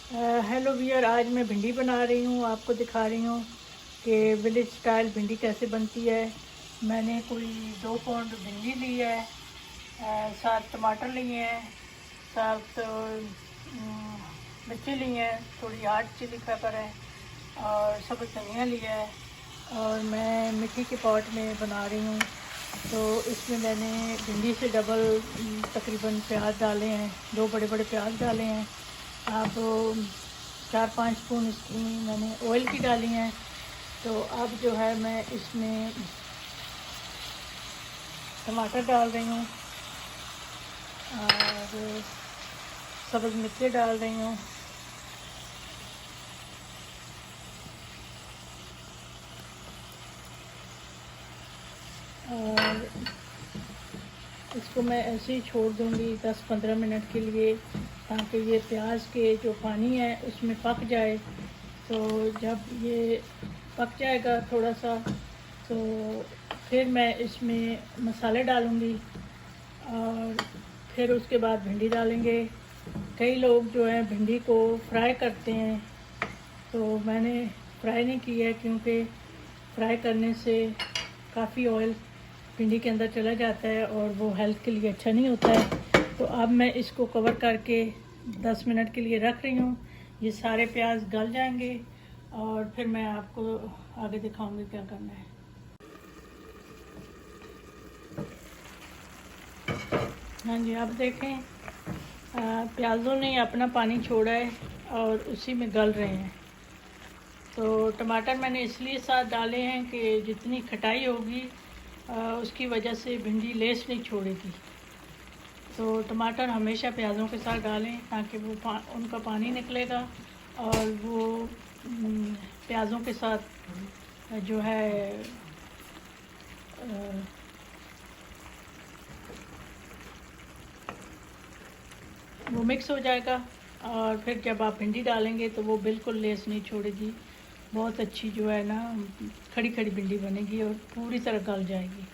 Hello wear, आज मैं भिंडी बना रही हूँ। आपको दिखा रही हूँ कि विलेज स्टाइल भिंडी कैसे बनती है। मैंने कोई 2 पाउंड भिंडी ली है, 7 टमाटर लिए हैं, 7 मिर्ची ली हैं, थोड़ी हार्ड चिली पेपर है और सब्ज़ धनिया लिया है। और मैं मिट्टी के पॉट में बना रही हूँ, तो इसमें मैंने भिंडी से डबल तकरीबन प्याज डाले हैं, 2 बड़े बड़े प्याज डाले हैं। अब 4-5 स्पून इसमें मैंने ऑयल की डाली हैं। तो अब जो है मैं इसमें टमाटर डाल रही हूँ और सब्ज़ मिर्ची डाल रही हूँ और इसको मैं ऐसे ही छोड़ दूँगी 10-15 मिनट के लिए, ताकि ये प्याज के जो पानी है उसमें पक जाए। तो जब ये पक जाएगा थोड़ा सा, तो फिर मैं इसमें मसाले डालूँगी और फिर उसके बाद भिंडी डालेंगे। कई लोग जो है भिंडी को फ्राई करते हैं, तो मैंने फ्राई नहीं किया है, क्योंकि फ्राई करने से काफ़ी ऑयल भिंडी के अंदर चला जाता है और वो हेल्थ के लिए अच्छा नहीं होता है। तो अब मैं इसको कवर करके 10 मिनट के लिए रख रही हूँ। ये सारे प्याज गल जाएंगे और फिर मैं आपको आगे दिखाऊंगी क्या करना है। हाँ जी, आप देखें प्याज़ों ने अपना पानी छोड़ा है और उसी में गल रहे हैं। तो टमाटर मैंने इसलिए साथ डाले हैं कि जितनी खटाई होगी उसकी वजह से भिंडी लेस नहीं छोड़ेगी। तो टमाटर हमेशा प्याज़ों के साथ डालें, ताकि वो उनका पानी निकलेगा और वो प्याज़ों के साथ जो है वो मिक्स हो जाएगा। और फिर जब आप भिंडी डालेंगे तो वो बिल्कुल लेस नहीं छोड़ेगी, बहुत अच्छी जो है ना खड़ी खड़ी भिंडी बनेगी और पूरी तरह गल जाएगी।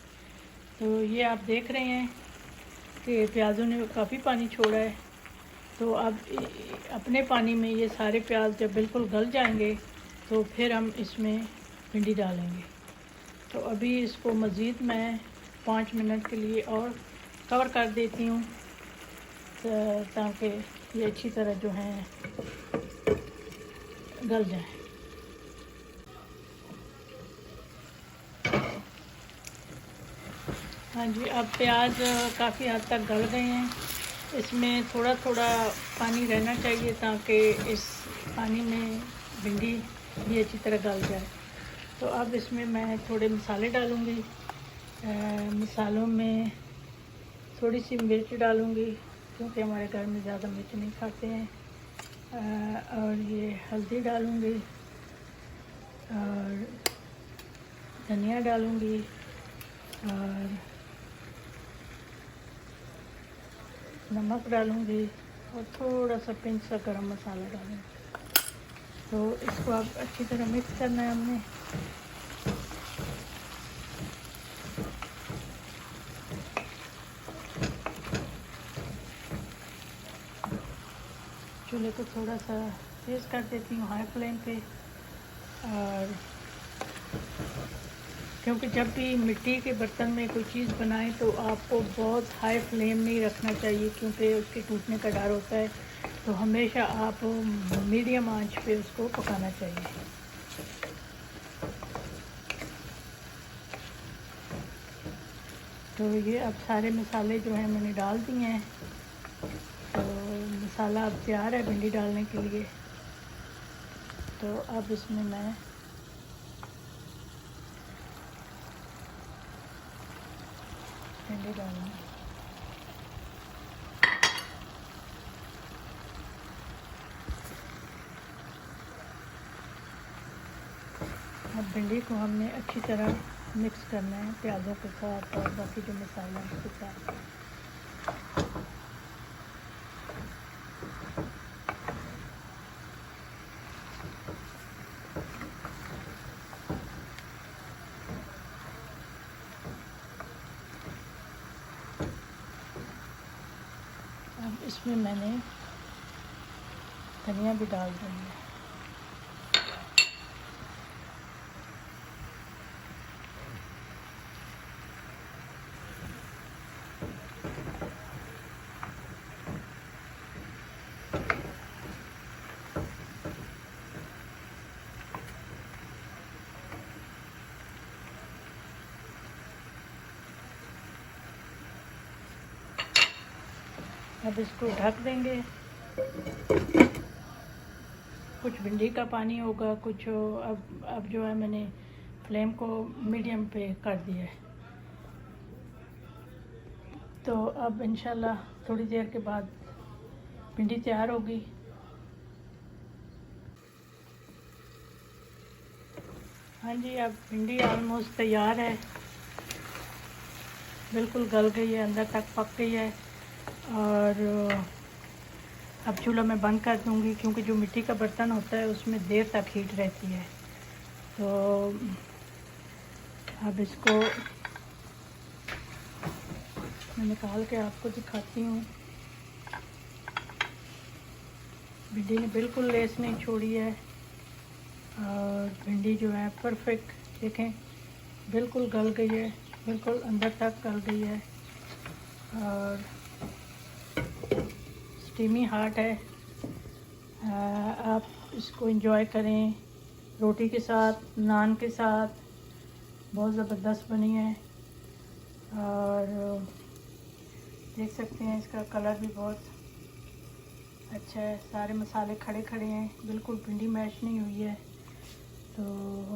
तो ये आप देख रहे हैं कि प्याज़ों ने काफ़ी पानी छोड़ा है। तो अब अपने पानी में ये सारे प्याज जब बिल्कुल गल जाएंगे तो फिर हम इसमें भिंडी डालेंगे। तो अभी इसको मज़ीद मैं 5 मिनट के लिए और कवर कर देती हूँ, ताकि ये अच्छी तरह जो है गल जाए। हाँ जी, अब प्याज काफ़ी हद तक गल गए हैं। इसमें थोड़ा थोड़ा पानी रहना चाहिए, ताकि इस पानी में भिंडी भी अच्छी तरह गल जाए। तो अब इसमें मैं थोड़े मसाले डालूँगी। मसालों में थोड़ी सी मिर्च डालूँगी, क्योंकि हमारे घर में ज़्यादा मिर्च नहीं खाते हैं। और ये हल्दी डालूँगी और धनिया डालूँगी और नमक डालूँगी और थोड़ा सा पिंच सा गरम मसाला डालूँगी। तो इसको अब अच्छी तरह मिक्स करना है हमने। चूल्हे को थोड़ा सा तेज़ कर देती हूँ, हाई फ्लेम पे। और क्योंकि जब भी मिट्टी के बर्तन में कोई चीज़ बनाएं तो आपको बहुत हाई फ्लेम नहीं रखना चाहिए, क्योंकि उसके टूटने का डर होता है। तो हमेशा आप मीडियम आंच पे उसको पकाना चाहिए। तो ये अब सारे मसाले जो हैं मैंने डाल दिए हैं। तो मसाला अब तैयार है भिंडी डालने के लिए। तो अब इसमें मैं भिंडी डालूँगी। अब भिंडी को हमने अच्छी तरह मिक्स करना है प्याज़ों के साथ और बाकी जो मसाला है उसके साथ। अब इसमें मैंने धनिया भी डाल देंगे। अब इसको ढक देंगे। कुछ भिंडी का पानी होगा, कुछ अब जो है मैंने फ्लेम को मीडियम पे कर दिया है। तो अब इंशाल्लाह थोड़ी देर के बाद भिंडी तैयार होगी। हाँ जी, अब भिंडी ऑलमोस्ट तैयार है, बिल्कुल गल गई है, अंदर तक पक गई है। और अब चूल्हा मैं बंद कर दूँगी, क्योंकि जो मिट्टी का बर्तन होता है उसमें देर तक हीट रहती है। तो अब इसको मैं निकाल के आपको दिखाती हूँ। भिंडी ने बिल्कुल लेस नहीं छोड़ी है और भिंडी जो है परफेक्ट, देखें बिल्कुल गल गई है, बिल्कुल अंदर तक गल गई है और स्टीमी हार्ट है। आप इसको एंजॉय करें रोटी के साथ, नान के साथ, बहुत ज़बरदस्त बनी है। और देख सकते हैं इसका कलर भी बहुत अच्छा है, सारे मसाले खड़े खड़े हैं, बिल्कुल भिंडी मैश नहीं हुई है। तो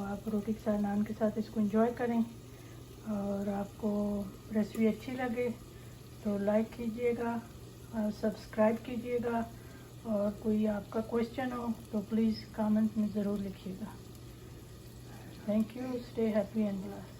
आप रोटी के साथ, नान के साथ इसको एंजॉय करें। और आपको रेसिपी अच्छी लगे तो लाइक कीजिएगा और सब्सक्राइब कीजिएगा। और कोई आपका क्वेश्चन हो तो प्लीज़ कमेंट में ज़रूर लिखिएगा। Thank you. Stay happy and blessed.